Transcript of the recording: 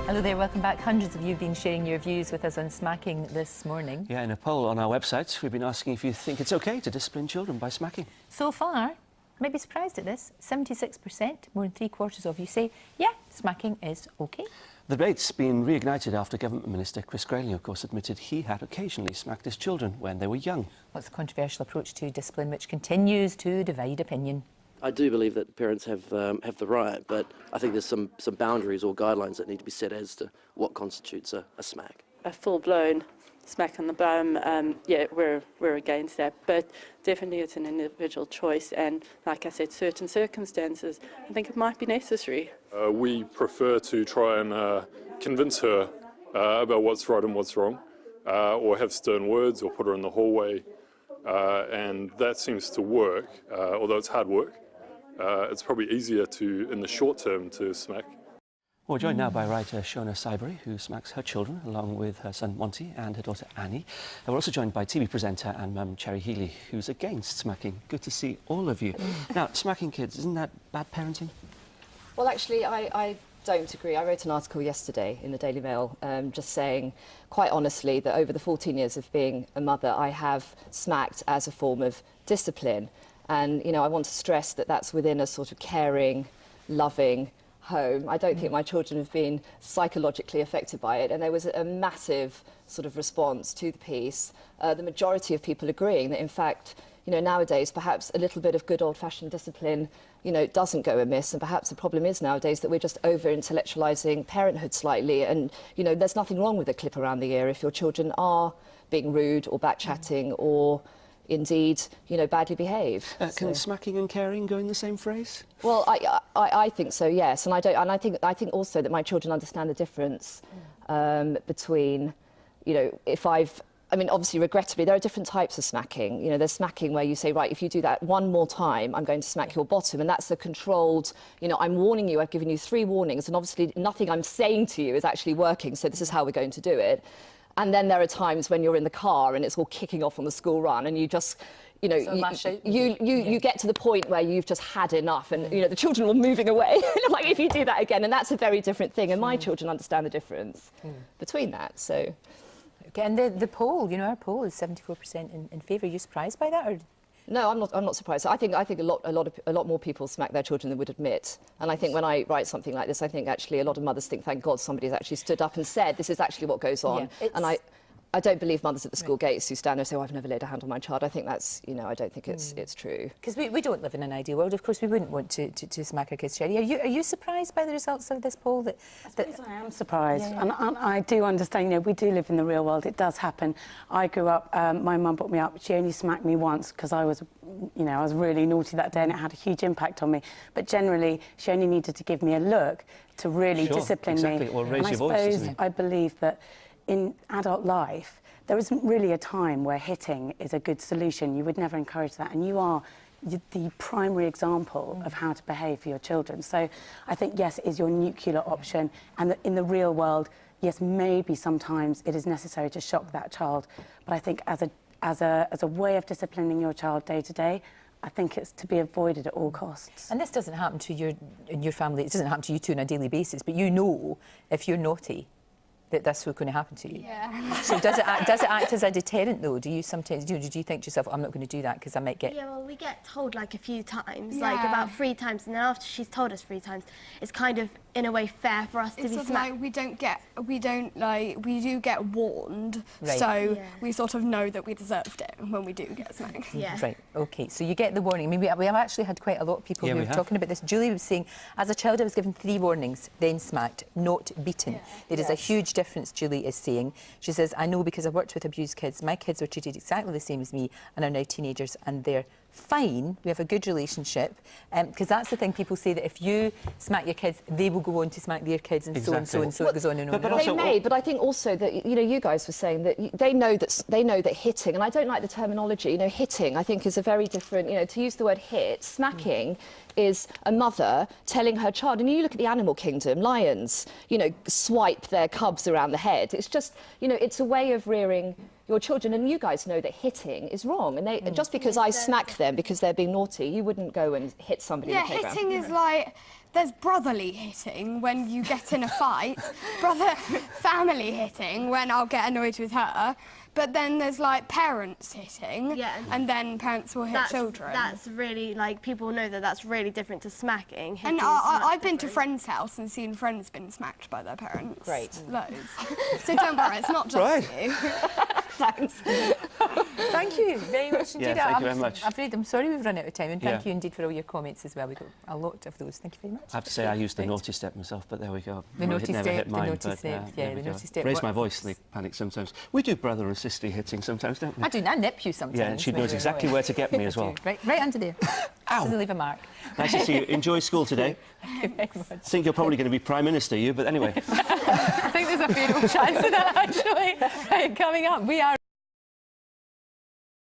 Hello there, welcome back. Hundreds of you have been sharing your views with us on smacking this morning. Yeah, in a poll on our website, we've been asking if you think it's okay to discipline children by smacking. So far, you might be surprised at this, 76%, more than 3/4 of you say, yeah, smacking is okay. The debate's been reignited after Government Minister Chris Grayling, of course, admitted he had occasionally smacked his children when they were young. What's the controversial approach to discipline which continues to divide opinion? I do believe that parents have the right, but I think there's some boundaries or guidelines that need to be set as to what constitutes a smack. A full-blown smack on the bum, yeah, we're against that, but definitely it's an individual choice, and like I said, certain circumstances, I think it might be necessary. We prefer to try and convince her about what's right and what's wrong, or have stern words or put her in the hallway, and that seems to work, although it's hard work. It's probably easier to, in the short term, to smack. We're joined now by writer Shona Saibury, who smacks her children, along with her son Monty and her daughter Annie. And we're also joined by TV presenter and mum Cherry Healy, who's against smacking. Good to see all of you. Now, smacking kids, isn't that bad parenting? Well, actually, I don't agree. I wrote an article yesterday in the Daily Mail just saying, quite honestly, that over the 14 years of being a mother, I have smacked as a form of discipline. And, you know, I want to stress that that's within a sort of caring, loving home. I don't think my children have been psychologically affected by it. And there was a massive sort of response to the piece. The majority of people agreeing that, in fact, you know, nowadays, perhaps a little bit of good old-fashioned discipline, you know, doesn't go amiss. And perhaps the problem is nowadays that we're just over-intellectualising parenthood slightly. And, you know, there's nothing wrong with a clip around the ear if your children are being rude or back-chatting or indeed, you know, badly behave. Can smacking and caring go in the same phrase? Well, I think so, yes, and I think also that my children understand the difference between, you know, I mean, obviously, regrettably, there are different types of smacking. You know, there's smacking where you say, right, if you do that one more time, I'm going to smack your bottom, and that's a controlled, you know, I'm warning you, I've given you 3 warnings, and obviously nothing I'm saying to you is actually working, so this is how we're going to do it. And then there are times when you're in the car and it's all kicking off on the school run and you just, you know, you get to the point where you've just had enough and, you know, the children are moving away. Like, if you do that again, and that's a very different thing. And my children understand the difference between that, so. Okay, and the poll, you know, our poll is 74% in favour. Are you surprised by that? Or? No, I'm not surprised. I think a lot more people smack their children than would admit. And I think when I write something like this, I think actually a lot of mothers think, thank God somebody's actually stood up and said this is actually what goes on. Yeah, and I don't believe mothers at the school gates who stand there and say, oh, I've never laid a hand on my child. I think that's, you know, I don't think it's true. Because we don't live in an ideal world. Of course, we wouldn't want to smack our kids, Sherry. Are you surprised by the results of this poll? I suppose I am surprised. Yeah. And I do understand, you know, we do live in the real world. It does happen. I grew up, my mum brought me up. She only smacked me once because I was, you know, I was really naughty that day and it had a huge impact on me. But generally, she only needed to give me a look to really discipline me. Or raise your voice, isn't it? I believe that in adult life, there isn't really a time where hitting is a good solution. You would never encourage that. And you are the primary example of how to behave for your children. So I think, yes, it is your nuclear option. And in the real world, yes, maybe sometimes it is necessary to shock that child. But I think as a way of disciplining your child day to day, I think it's to be avoided at all costs. And this doesn't happen to your family. It doesn't happen to you two on a daily basis. But you know, if you're naughty, that's what's going to happen to you. Yeah. So does it act as a deterrent though? Do you sometimes do you think to yourself, I'm not going to do that because I might get? Yeah, well, we get told like a few times, like about 3 times, and then after she's told us 3 times, it's kind of in a way fair for us to be smacked. Like we do get warned, so we sort of know that we deserved it when we do get smacked. Yeah. Right. Okay. So you get the warning. I mean, we have actually had quite a lot of people who are talking about this. Julie was saying, as a child, I was given 3 warnings, then smacked, not beaten. Yeah. There is a huge difference, Julie is saying. She says, I know because I've worked with abused kids. My kids were treated exactly the same as me and are now teenagers and they're fine. We have a good relationship. Because that's the thing, people say that if you smack your kids, they will go on to smack their kids and so and so and so. It goes on and on. But they may, but I think also that, you know, you guys were saying that they know that hitting, and I don't like the terminology, you know, hitting I think is a very different, you know, to use the word hit, smacking is a mother telling her child, and you look at the animal kingdom, lions, you know, swipe their cubs around the head. It's just, you know, it's a way of rearing your children, and you guys know that hitting is wrong. And they, just because I smack them because they're being naughty, you wouldn't go and hit somebody in the playground. Hitting is like, there's brotherly hitting when you get in a fight, family hitting when I'll get annoyed with her, but then there's like parents hitting, and then parents will hit children. That's really, like, people know that that's really different to smacking. And I've been to friends' house and seen friends been smacked by their parents. Great. Loads. So don't worry, it's not just you. Thanks. Thank you very much indeed. Thank you very much. I'm sorry we've run out of time, and thank you indeed for all your comments as well. We got a lot of those. Thank you very much. I have to say, I used the naughty step myself, but there we go. The naughty never step, hit mine, the naughty but, step, the naughty step. Raise my voice, they panic sometimes. We do brother and sister hitting sometimes, don't we? I do. I nip you sometimes. Yeah, and she knows exactly where to get me as well. Right under there. Ow! Doesn't leave a mark. Nice to see you. Enjoy school today. Thank you very much. I think you're probably going to be Prime Minister, you, but anyway. I think there's a fair chance of that, actually. Right, coming up, we are